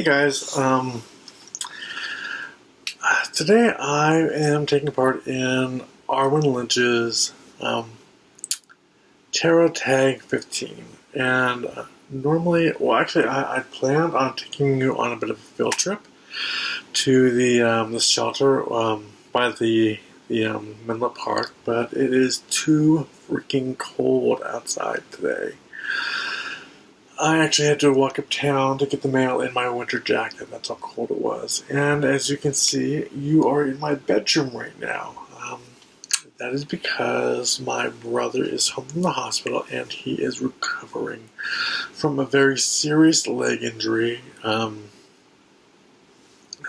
guys, today I am taking part in Arwen Lynch's Tarot Tag 15, and normally, I planned on taking you on a bit of a field trip to the shelter by the Menlo Park, but it is too freaking cold outside today. I actually had to walk uptown to get the mail in my winter jacket. That's how cold it was. And as you can see, you are in my bedroom right now. That is because my brother is home from the hospital and he is recovering from a very serious leg injury.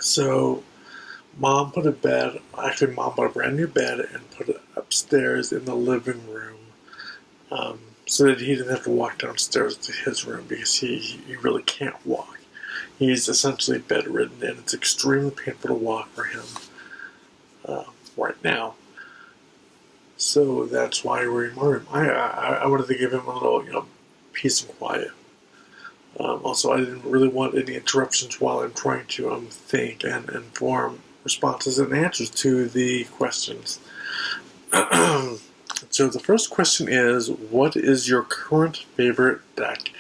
So Mom bought a brand new bed and put it upstairs in the living room. So that he didn't have to walk downstairs to his room because he really can't walk. He's essentially bedridden, and it's extremely painful to walk for him right now. So that's why we're in my room. I wanted to give him a little, peace and quiet. Also, I didn't really want any interruptions while I'm trying to think and form responses and answers to the questions. So the first question is, what is your current favorite deck?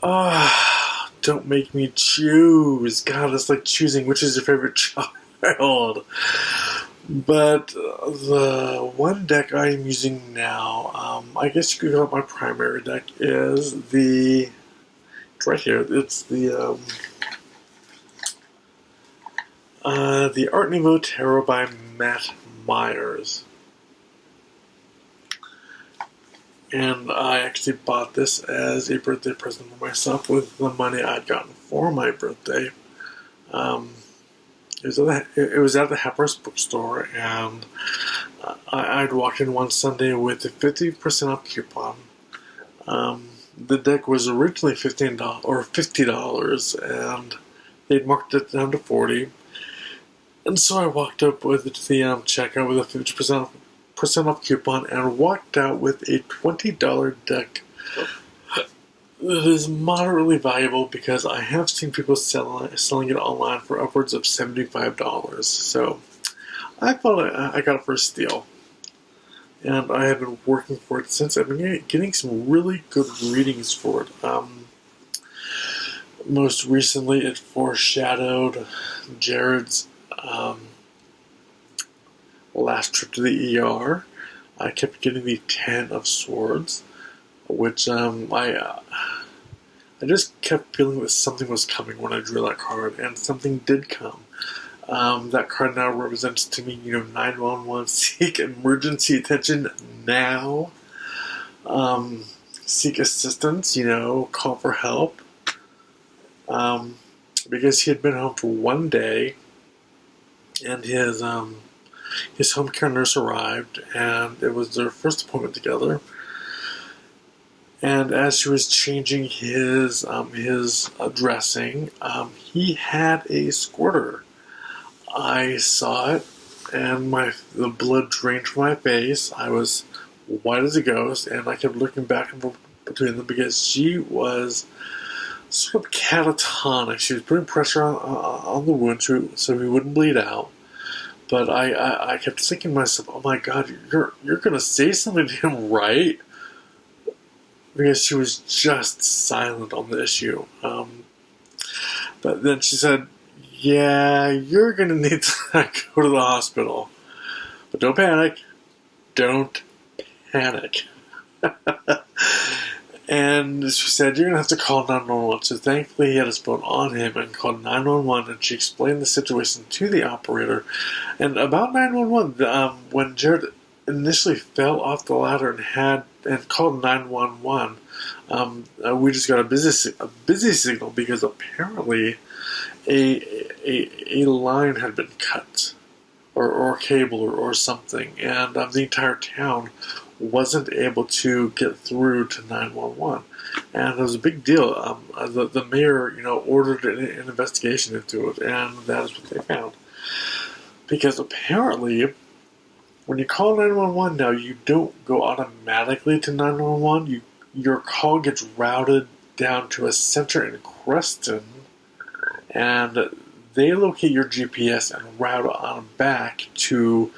Don't make me choose. God, it's like choosing which is your favorite child. But the one deck I am using now, I guess you could call it my primary deck, is it's right here. It's the Art Nouveau Tarot by Matt Myers. And I actually bought this as a birthday present for myself with the money I'd gotten for my birthday. It was at the Harper's bookstore, and I'd walked in one Sunday with a 50% off coupon. The deck was originally $15 or $50, and they'd marked it down to $40. And so I walked up with the checkout with a 50% off coupon and walked out with a $20 deck that is moderately valuable because I have seen people selling it online for upwards of $75. So I thought I got it for a steal. And I have been working for it since. I've been getting some really good readings for it. Most recently, it foreshadowed Jared's last trip to the ER. I kept getting the 10 of Swords, which I just kept feeling that something was coming when I drew that card, and something did come. That card now represents to me, 911, seek emergency attention now. Seek assistance, call for help. Because he had been home for one day, and his home care nurse arrived, and it was their first appointment together. And as she was changing his dressing, he had a squirter. I saw it, and the blood drained from my face. I was white as a ghost, and I kept looking back and forth between them because she was sort of catatonic. She was putting pressure on the wound so he wouldn't bleed out. But I kept thinking to myself, oh my God, you're going to say something to him, right? Because she was just silent on the issue. But then she said, yeah, you're going to need to go to the hospital. But don't panic. Don't panic. And she said, you're going to have to call 911. So thankfully he had his phone on him and called 911, and she explained the situation to the operator. And about 911, when Jared initially fell off the ladder and called 911, we just got a busy signal because apparently a line had been cut or cable or something, and the entire town wasn't able to get through to 911, and it was a big deal. The mayor, ordered an investigation into it, and that is what they found. Because apparently, when you call 911 now, you don't go automatically to 911. Your call gets routed down to a center in Creston, and they locate your GPS and route on back to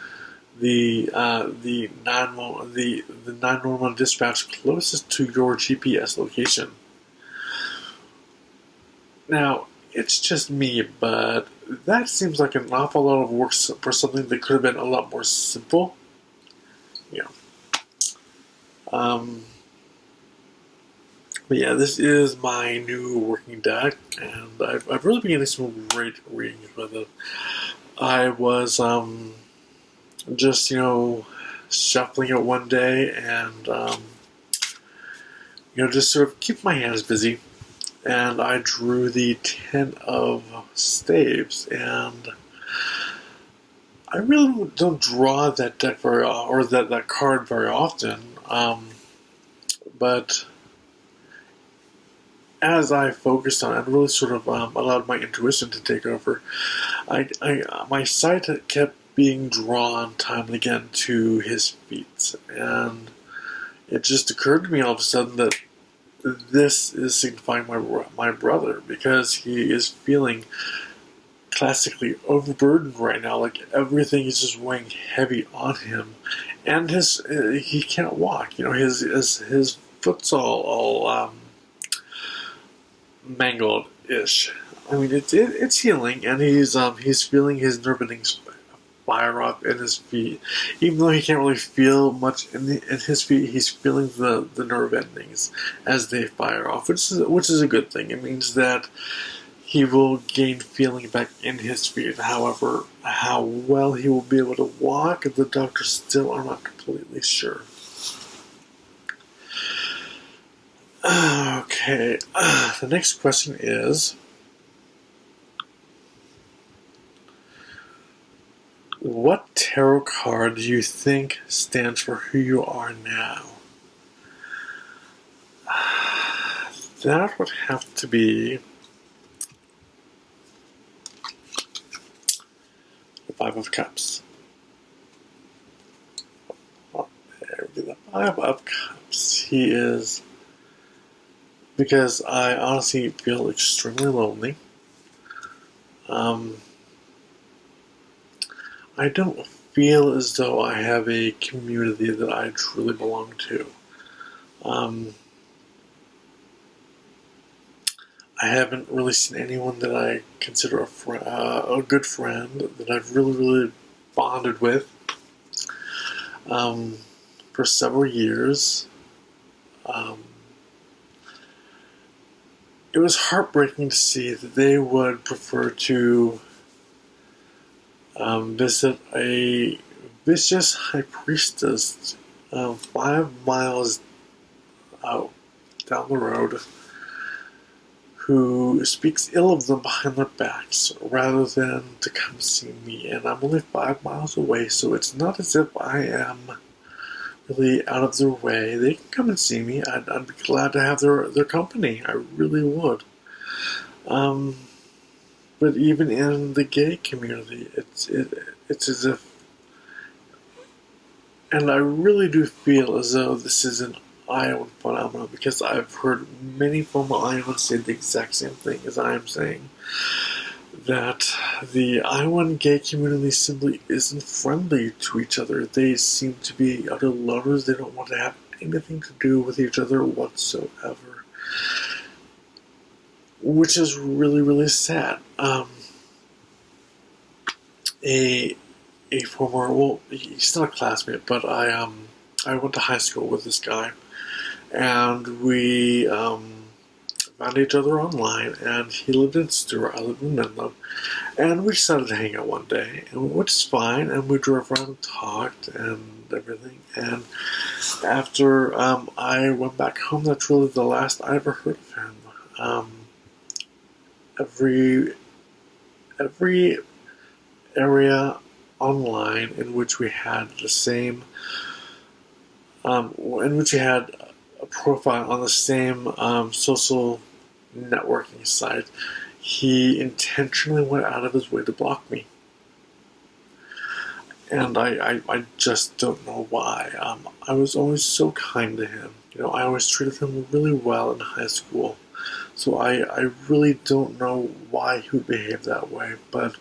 the 911 dispatch closest to your GPS location. Now, it's just me, but that seems like an awful lot of work for something that could have been a lot more simple. Yeah. But yeah, this is my new working deck, and I've really been getting some great readings with it. I was just shuffling it one day, and just sort of keep my hands busy. And I drew the 10 of staves, and I really don't draw that deck or that card very often. But as I focused on it, I really sort of allowed my intuition to take over. My sight kept being drawn time and again to his feet, and it just occurred to me all of a sudden that this is signifying my brother, because he is feeling classically overburdened right now. Like everything is just weighing heavy on him, and he can't walk. His foot's all mangled-ish. I mean, it's healing, and he's feeling his nerve endings fire up in his feet. Even though he can't really feel much in his feet, he's feeling the nerve endings as they fire off, which is a good thing. It means that he will gain feeling back in his feet. However, how well he will be able to walk, the doctors still are not completely sure. Okay, the next question is, what tarot card do you think stands for who you are now? That would have to be the Five of Cups. Oh, there we go, the Five of Cups. He is, because I honestly feel extremely lonely. I don't feel as though I have a community that I truly belong to. I haven't really seen anyone that I consider a good friend that I've really bonded with for several years. It was heartbreaking to see that they would prefer to visit a vicious high priestess 5 miles out down the road who speaks ill of them behind their backs rather than to come see me. And I'm only 5 miles away, so it's not as if I am really out of their way. They can come and see me. I'd be glad to have their company. I really would. But even in the gay community, it's as if, and I really do feel as though this is an Iowan phenomenon, because I've heard many former Iowans say the exact same thing as I am saying, that the Iowan gay community simply isn't friendly to each other. They seem to be utter lovers. They don't want to have anything to do with each other whatsoever, which is really sad. A former, well, he's not a classmate, but I went to high school with this guy, and we found each other online, and he lived in Stewart, I lived in Menlo, and we decided to hang out one day, which is fine, and we drove around and talked and everything, and after I went back home, that's really the last I ever heard of him. Every area online in which we had the same, in which we had a profile on the same social networking site, he intentionally went out of his way to block me. And I just don't know why. I was always so kind to him. I always treated him really well in high school. So I really don't know why he would behave that way, but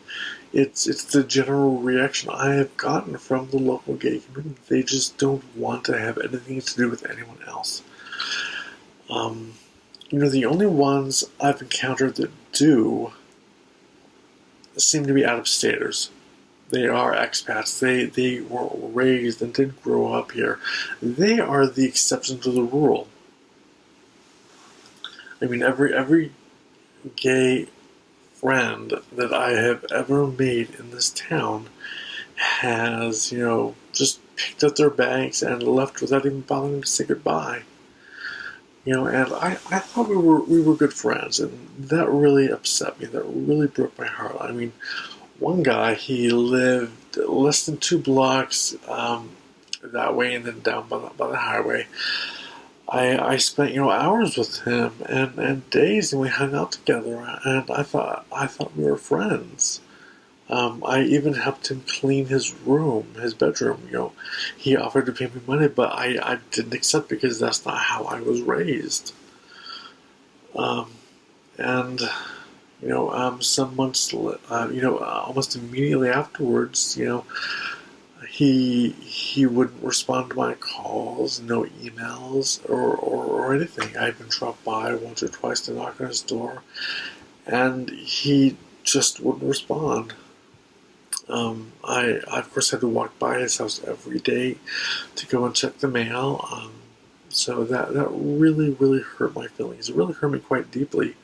it's the general reaction I have gotten from the local gay community. They just don't want to have anything to do with anyone else. Um, the only ones I've encountered that do seem to be out-of-staters. They are expats. They were raised and didn't grow up here. They are the exception to the rule. I mean, every gay friend that I have ever made in this town has, just picked up their bags and left without even bothering to say goodbye. And I thought we were good friends, and that really upset me. That really broke my heart. I mean, one guy, he lived less than 2 blocks that way, and then down by the highway. I spent hours with him and days, and we hung out together, and I thought we were friends. I even helped him clean his bedroom. He offered to pay me money, but I didn't accept because that's not how I was raised. And some months, almost immediately afterwards, he wouldn't respond to my calls, no emails or anything. I even dropped by once or twice to knock on his door, and he just wouldn't respond. I of course had to walk by his house every day to go and check the mail. So that really, really hurt my feelings. It really hurt me quite deeply.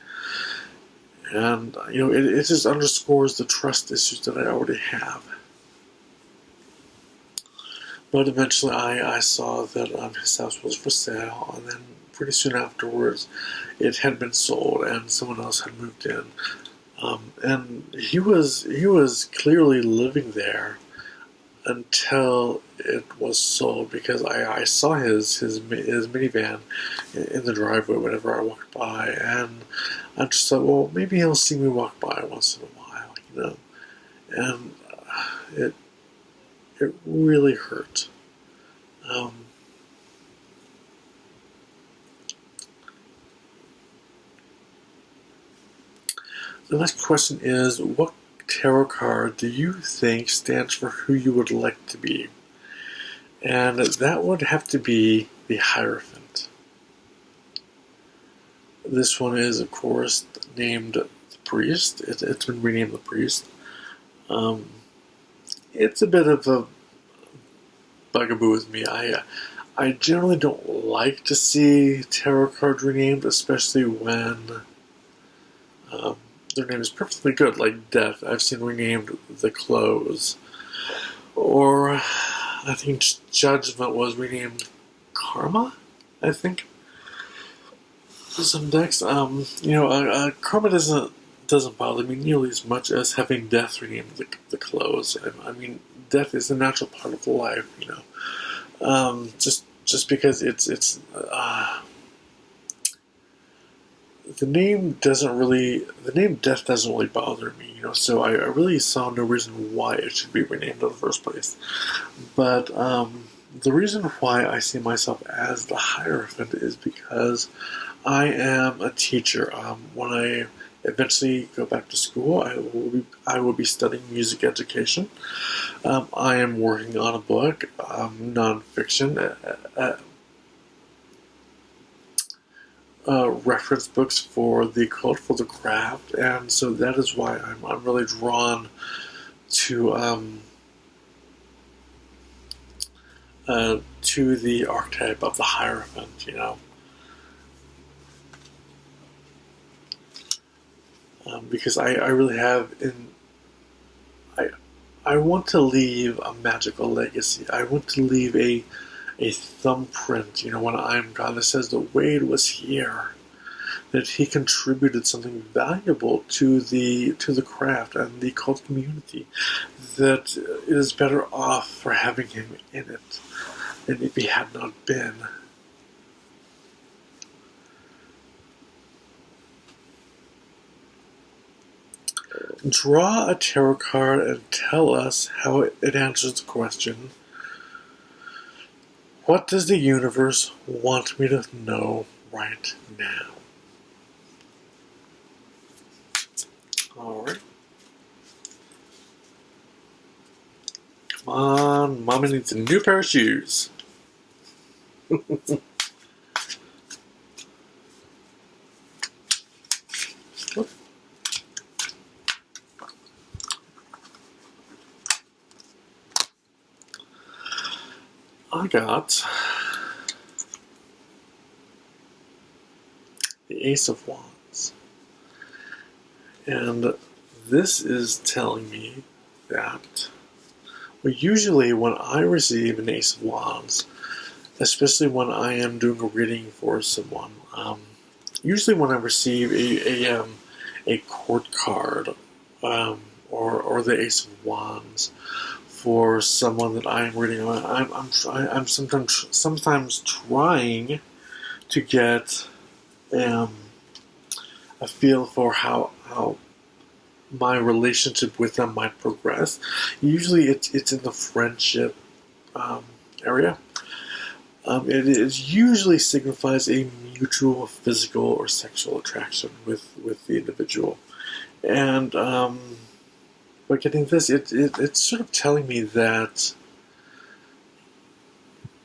And, it just underscores the trust issues that I already have. But eventually I saw that his house was for sale, and then pretty soon afterwards it had been sold and someone else had moved in. And he was clearly living there until it was sold, because I saw his minivan in the driveway whenever I walked by, and I just thought, well, maybe he'll see me walk by once in a while, and it really hurt. The next question is, what tarot card do you think stands for who you would like to be? And that would have to be the Hierophant. This one is, of course, named the Priest. It's been renamed the Priest. It's a bit of a bugaboo with me. I generally don't like to see tarot cards renamed, especially when their name is perfectly good, like Death. I've seen renamed the Close. Or I think Judgment was renamed Karma, I think. Some decks, Karma doesn't bother me nearly as much as having Death renamed the Close. I mean, death is a natural part of life, just because it's the name Death doesn't really bother me, so I really saw no reason why it should be renamed in the first place. But the reason why I see myself as the Hierophant is because I am a teacher. When I eventually go back to school, I will be studying music education. I am working on a book, nonfiction, reference books for the occult, for the craft, and so that is why I'm really drawn to the archetype of the Hierophant, because I really have I want to leave a magical legacy. I want to leave a thumbprint, when I'm gone, that says that Wade was here, that he contributed something valuable to the craft and the cult community, that it is better off for having him in it than if he had not been. Draw a tarot card and tell us how it answers the question, what does the universe want me to know right now? Alright. Come on, Mama needs a new pair of shoes. I got the Ace of Wands. And this is telling me that, well, usually when I receive an Ace of Wands, especially when I am doing a reading for someone, usually when I receive a court card, or the Ace of Wands for someone that I am reading, I'm sometimes trying to get a feel for how my relationship with them might progress. Usually, it's in the friendship area. It usually signifies a mutual physical or sexual attraction with the individual, and by getting this, it's sort of telling me that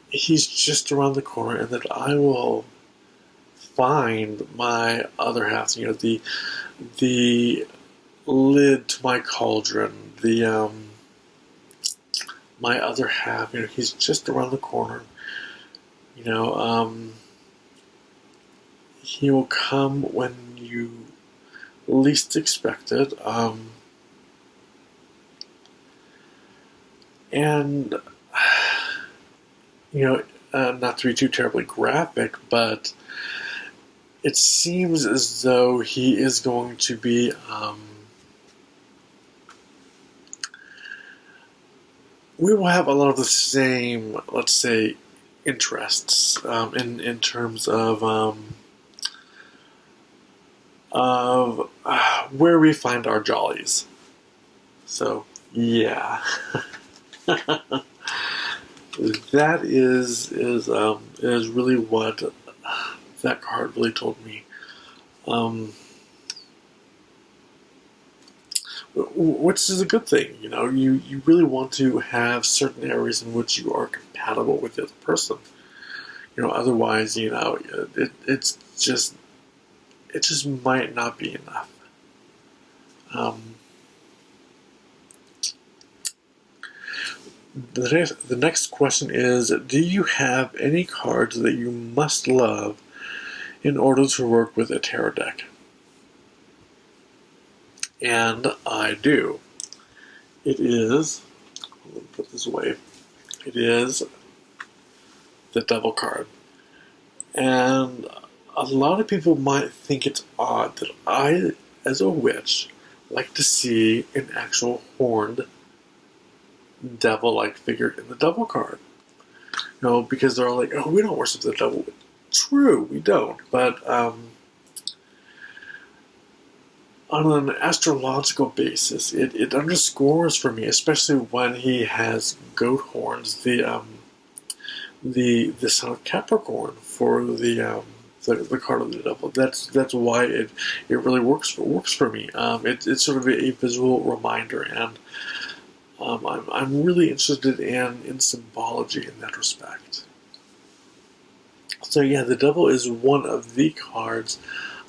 he's just around the corner, and that I will find my other half. You know, the lid to my cauldron. My other half. You know, he's just around the corner. You know, he will come when you least expect it. And you know, not to be too terribly graphic, but it seems as though he is going to be we will have a lot of the same, let's say, interests in terms of where we find our jollies. So yeah, that is really what that card really told me. Which is a good thing, you know. You really want to have certain areas in which you are compatible with the other person. You know, otherwise, you know, it just might not be enough. The next question is: do you have any cards that you must love in order to work with a tarot deck? And I do. It is, let me put this away, it is the Devil card. And a lot of people might think it's odd that I, as a witch, like to see an actual horned devil-like figure in the Devil card. You know, because they're all like, oh, we don't worship the devil. True, we don't. But on an astrological basis, it underscores for me, especially when he has goat horns, the sign of Capricorn for the card of the devil. That's why it really works for me. It's sort of a visual reminder, and I'm really interested in symbology in that respect. So yeah, the devil is one of the cards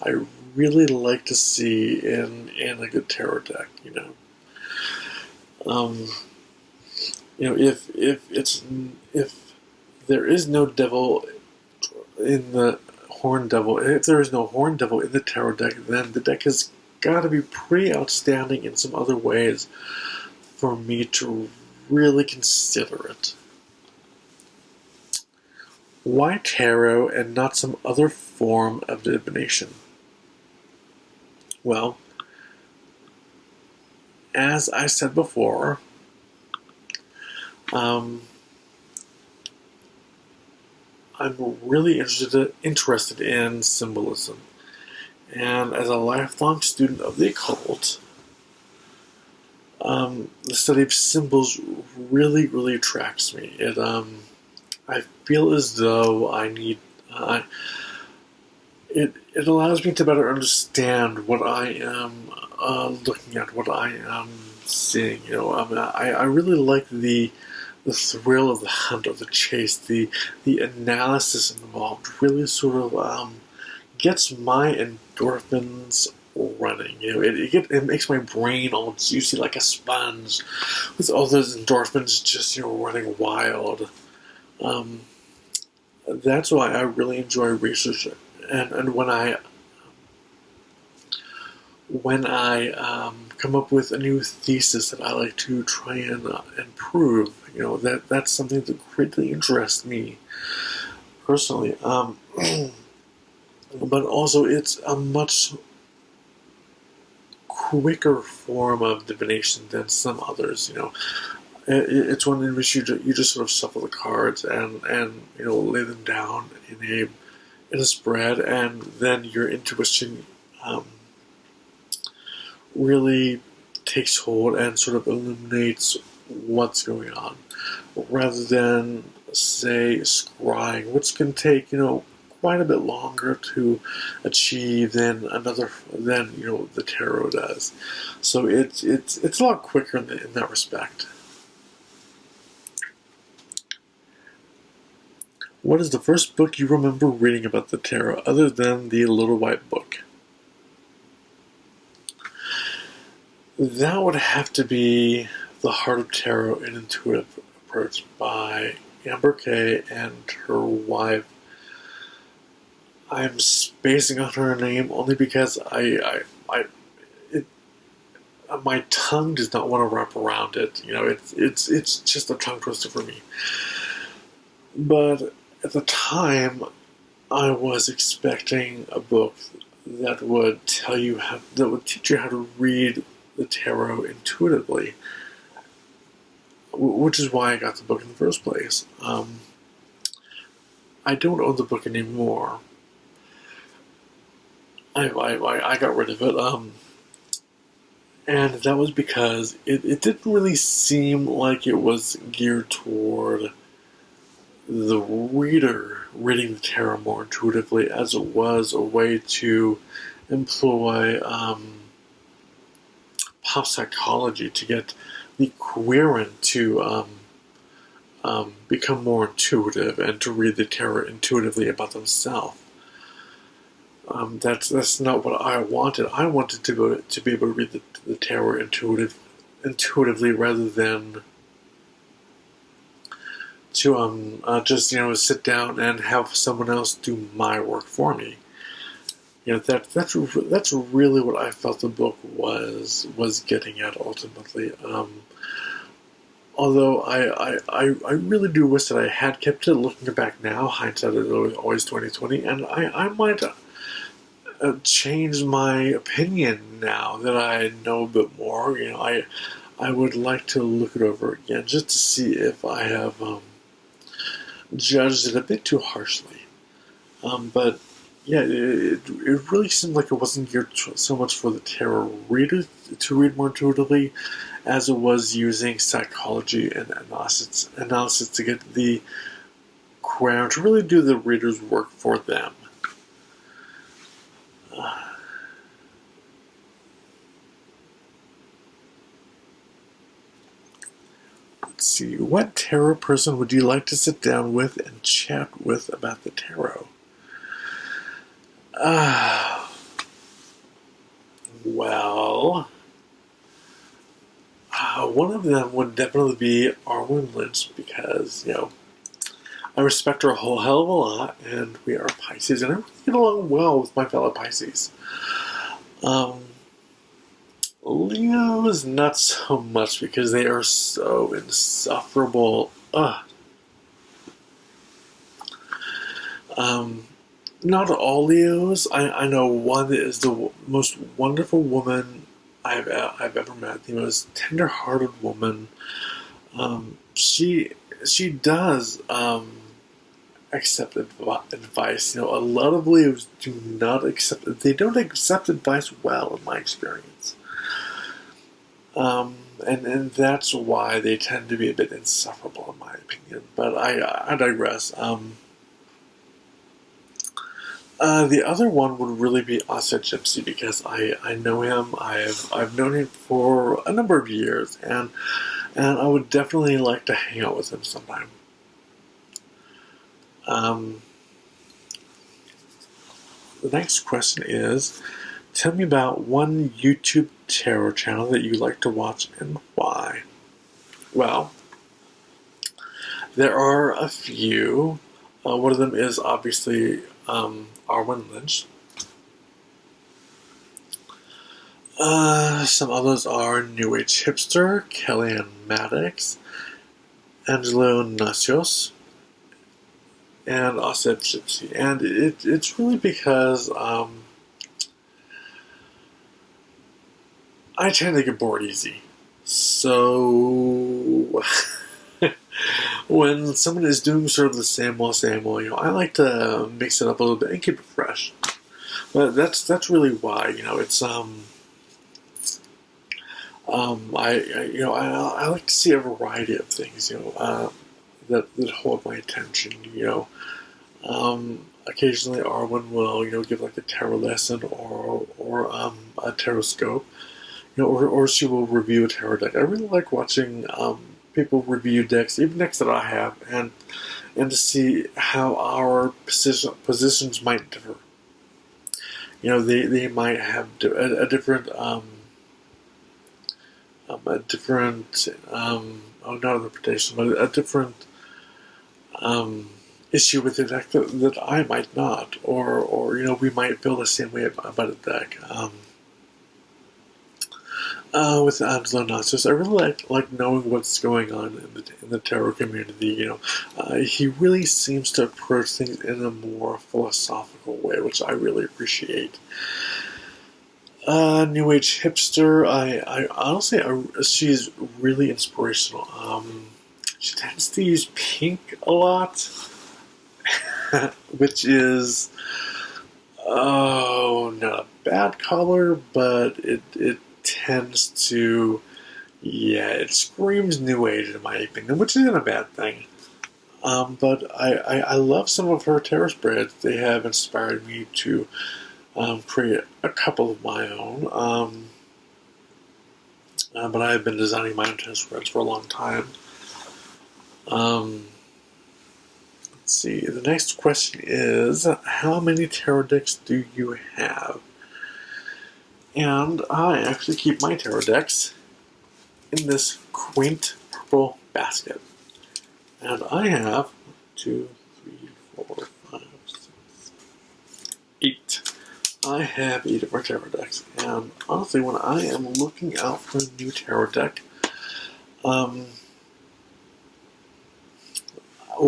I really like to see in a good tarot deck. You know, if there is no devil in the horned devil, if there is no horned devil in the tarot deck, then the deck has got to be pretty outstanding in some other ways for me to really consider it. Why tarot and not some other form of divination? Well, as I said before, I'm really interested in symbolism. And as a lifelong student of the occult, the study of symbols really, really attracts me. I feel as though I need... it allows me to better understand what I am looking at, what I am seeing. I really like the thrill of the hunt, of the chase, the analysis involved. Really sort of gets my endorphins running. It makes my brain all juicy like a sponge, with all those endorphins just running wild. Um, that's why I really enjoy research, and when I come up with a new thesis that I like to try and improve, that's something that greatly interests me personally. But also, it's a much quicker form of divination than some others. It's one in which you just sort of shuffle the cards and lay them down in a spread, and then your intuition um, really takes hold and sort of illuminates what's going on, rather than say scrying, which can take quite a bit longer to achieve than the tarot does. So it's a lot quicker in that respect. What is the first book you remember reading about the tarot, other than the Little White Book? That would have to be The Heart of Tarot: An Intuitive Approach by Amber Kay and her wife. I'm spacing on her name only because it, my tongue does not want to wrap around it. It's just a tongue twister for me. But at the time, I was expecting a book that would teach you how to read the tarot intuitively, which is why I got the book in the first place. I don't own the book anymore. I got rid of it, and that was because it didn't really seem like it was geared toward the reader reading the tarot more intuitively, as it was a way to employ pop psychology to get the querent to become more intuitive and to read the tarot intuitively about themselves. That's not what I wanted. I wanted to be able to read the tarot intuitively, rather than to just sit down and have someone else do my work for me. That's really what I felt the book was getting at ultimately. Although I really do wish that I had kept it. Looking back now, hindsight is always 2020, and I might change my opinion now that I know a bit more. I would like to look it over again just to see if I have judged it a bit too harshly. But yeah, it really seemed like it wasn't geared so much for the tarot reader to read more intuitively, as it was using psychology and analysis to get the crown to really do the reader's work for them. Let's see, what tarot person would you like to sit down with and chat with about the tarot? Well, one of them would definitely be Arwen Lynch, because I respect her a whole hell of a lot, and we are Pisces, and I really get along well with my fellow Pisces. Leos, not so much, because they are so insufferable. Not all Leos. I know one that is the most wonderful woman I've ever met. The most tender-hearted woman. She does accept advice. A lot of Leos do not accept. They don't accept advice well, in my experience. And that's why they tend to be a bit insufferable, in my opinion. But I digress. The other one would really be Asa Gypsy because I know him. I've known him for a number of years, and I would definitely like to hang out with him sometime. Um, the next question is, tell me about one YouTube tarot channel that you like to watch and why. Well, there are a few. One of them is obviously Arwen Lynch. Some others are New Age Hipster, Kellyanne Maddox, Angelo Nacios, and Osset Gypsy. And it's really because I tend to get bored easy. So when someone is doing sort of the same old, I like to mix it up a little bit and keep it fresh. But that's really why, it's I like to see a variety of things, that hold my attention, Occasionally Arwen will, give like a tarot lesson or a tarot scope, or she will review a tarot deck. I really like watching people review decks, even decks that I have, and to see how our positions might differ. They might have a different not interpretation, but a different issue with the deck that I might not, or we might feel the same way about a deck. With Angelo Nacios, I really like knowing what's going on in the tarot community. He really seems to approach things in a more philosophical way, which I really appreciate. New Age Hipster, I honestly, she's really inspirational. She tends to use pink a lot, which is, not a bad color, but it tends to, it screams New Age in my opinion, which isn't a bad thing. But I love some of her tarot spreads. They have inspired me to create a couple of my own. But I've been designing my own tarot spreads for a long time. Let's see. The next question is, how many tarot decks do you have? And I actually keep my tarot decks in this quaint purple basket. And I have 2, 3, 4, 5, 6, 8. I have 8 of my tarot decks. And honestly, when I am looking out for a new tarot deck,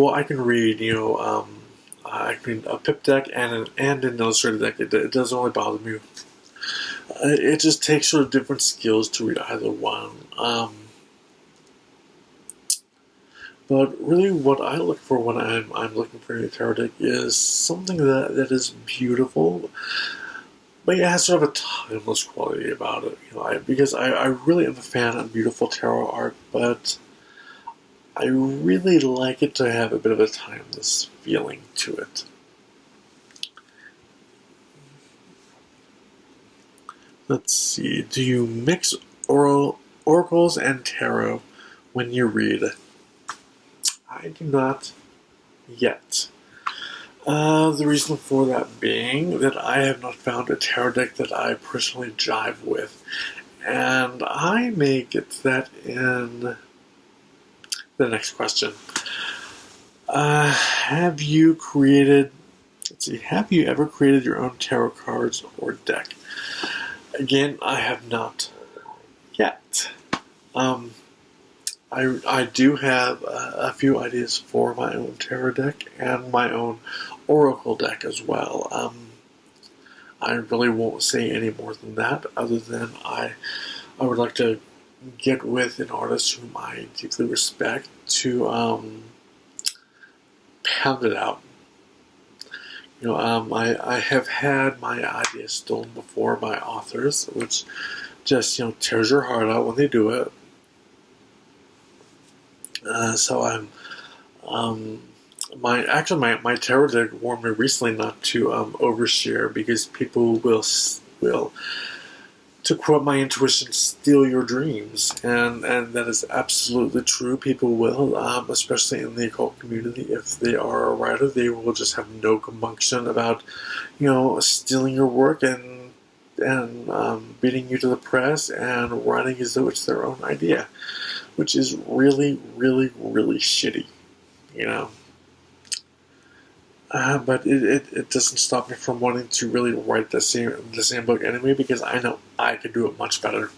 I can read, I can a pip deck and an illustrated deck. It doesn't really bother me. It just takes sort of different skills to read either one. But really, what I look for when I'm looking for a new tarot deck is something that is beautiful, but it has sort of a timeless quality about it. Because I really am a fan of beautiful tarot art, but I really like it to have a bit of a timeless feeling to it. Let's see. Do you mix oracles and tarot when you read? I do not yet. The reason for that being that I have not found a tarot deck that I personally jive with. And I may get to that in the next question. Have you ever created your own tarot cards or deck? Again, I have not yet. I do have a few ideas for my own tarot deck and my own oracle deck as well. I really won't say any more than that, other than I would like to get with an artist whom I deeply respect to pound it out. I have had my ideas stolen before by authors, which just, tears your heart out when they do it. So my tarot deck warned me recently not to overshare because people will, to quote my intuition, steal your dreams, and that is absolutely true. People will, especially in the occult community, if they are a writer, they will just have no compunction about, stealing your work and beating you to the press and writing as though it's their own idea, which is really, really, really shitty, you know. But it doesn't stop me from wanting to really write the same book anyway, because I know I could do it much better.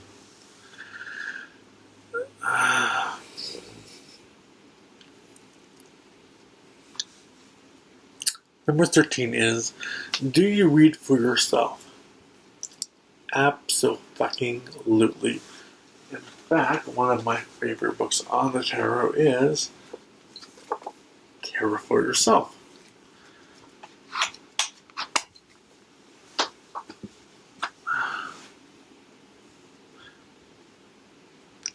Number 13 is, do you read for yourself? Abso-fucking-lutely. In fact, one of my favorite books on the tarot is Tarot for Yourself.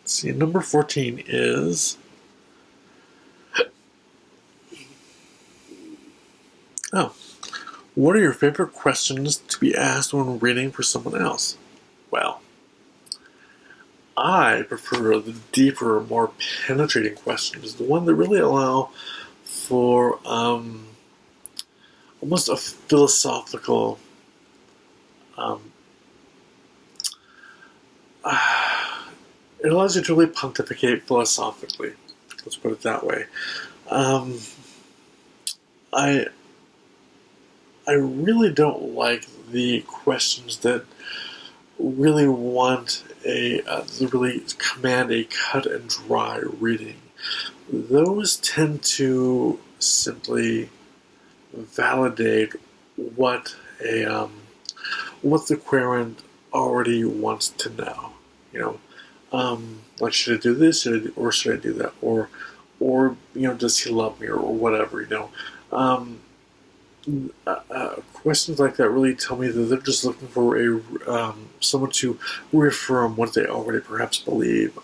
Let's see, number 14 is, what are your favorite questions to be asked when reading for someone else? Well, I prefer the deeper, more penetrating questions, the one that really allow for almost a philosophical it allows you to really pontificate philosophically. Let's put it that way. I really don't like the questions that really want really command a cut and dry reading. Those tend to simply validate what the querent already wants to know. Like, should I do this, or should I do that, or does he love me, or whatever. Questions like that really tell me that they're just looking for someone to reaffirm what they already perhaps believe.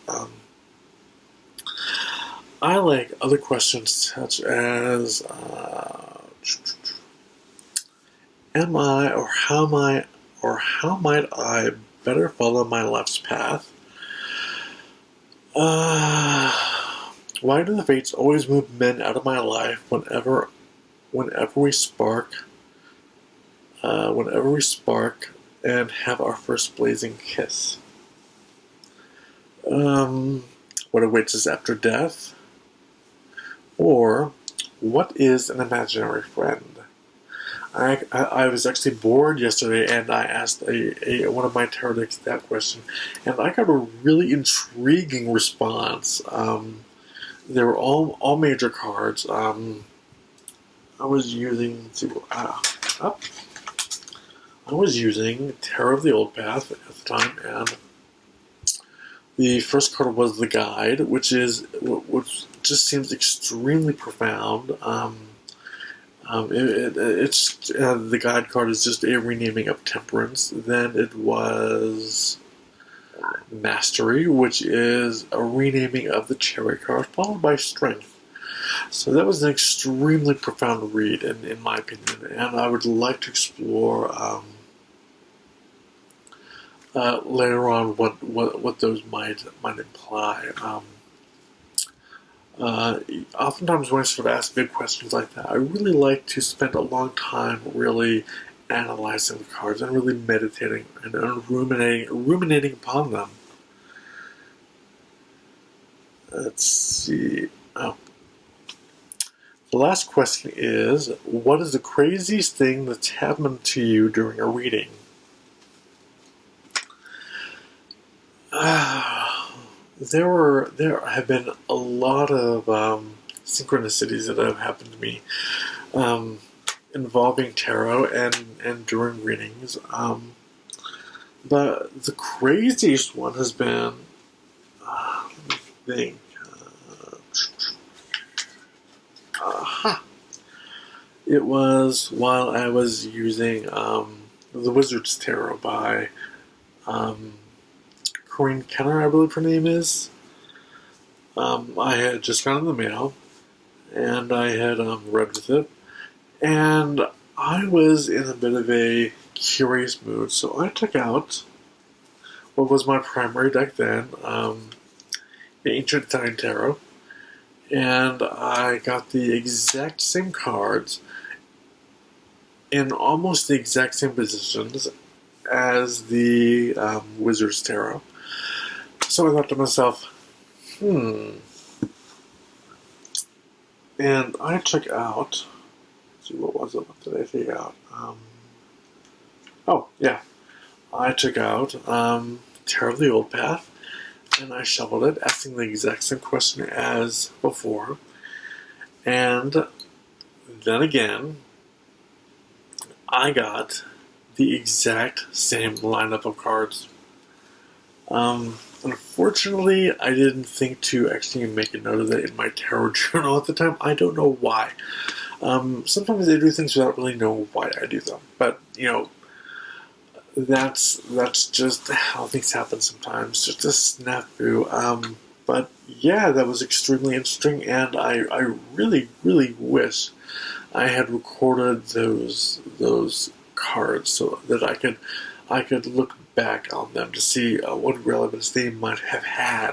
I like other questions such as, am I, or how might I better follow my life's path? Why do the fates always move men out of my life whenever we spark and have our first blazing kiss? What awaits us after death? Or, what is an imaginary friend? I was actually bored yesterday, and I asked one of my tarot decks that question, and I got a really intriguing response. They were all major cards. I was using Tarot of the Old Path at the time, and the first card was the Guide, which just seems extremely profound. The Guide card is just a renaming of Temperance. Then it was Mastery, which is a renaming of the Chariot card, followed by Strength. So that was an extremely profound read, in my opinion, and I would like to explore later on what those might imply. Oftentimes when I sort of ask big questions like that, I really like to spend a long time really analyzing the cards and really meditating and ruminating upon them. Let's see. The last question is, what is the craziest thing that's happened to you during a reading? There have been a lot of synchronicities that have happened to me involving tarot and during readings. But the craziest one has been, let me think. It was while I was using the Wizard's Tarot by Corinne Kenner, I believe her name is. I had just gotten the mail, and I had read with it, and I was in a bit of a curious mood, so I took out what was my primary deck then, the Ancient Italian Tarot, and I got the exact same cards in almost the exact same positions as the Wizard's Tarot. So I thought to myself, and I took out, let's see, what was it? What did I take out? I took out Tarot of the Old Path, and I shuffled it, asking the exact same question as before. And then again, I got the exact same lineup of cards. Unfortunately, I didn't think to actually make a note of that in my tarot journal at the time. I don't know why. Sometimes I do things without really knowing why I do them. But, that's just how things happen sometimes. Just a snafu. But yeah, that was extremely interesting, and I really, really wish I had recorded those cards so that I could look back on them to see what relevance they might have had.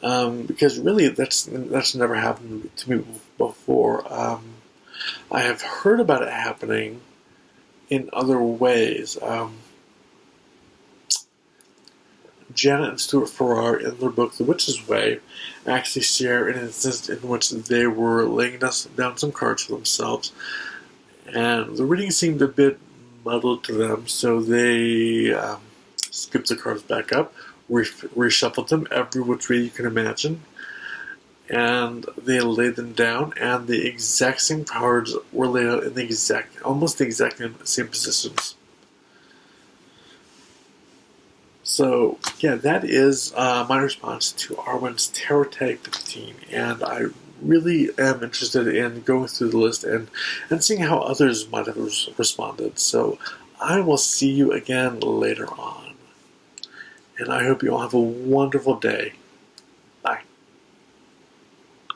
Because really, that's never happened to me before. I have heard about it happening in other ways. Janet and Stuart Farrar, in their book The Witch's Way, actually share an instance in which they were laying down some cards for themselves, and the reading seemed a bit muddled to them, so they skipped the cards back up, reshuffled them every which way you can imagine, and they laid them down, and the exact same cards were laid out in almost the exact same positions. So, yeah, that is my response to Arwen's Tarot Tag 15, and I really am interested in going through the list and seeing how others might have responded. So, I will see you again later on, and I hope you all have a wonderful day.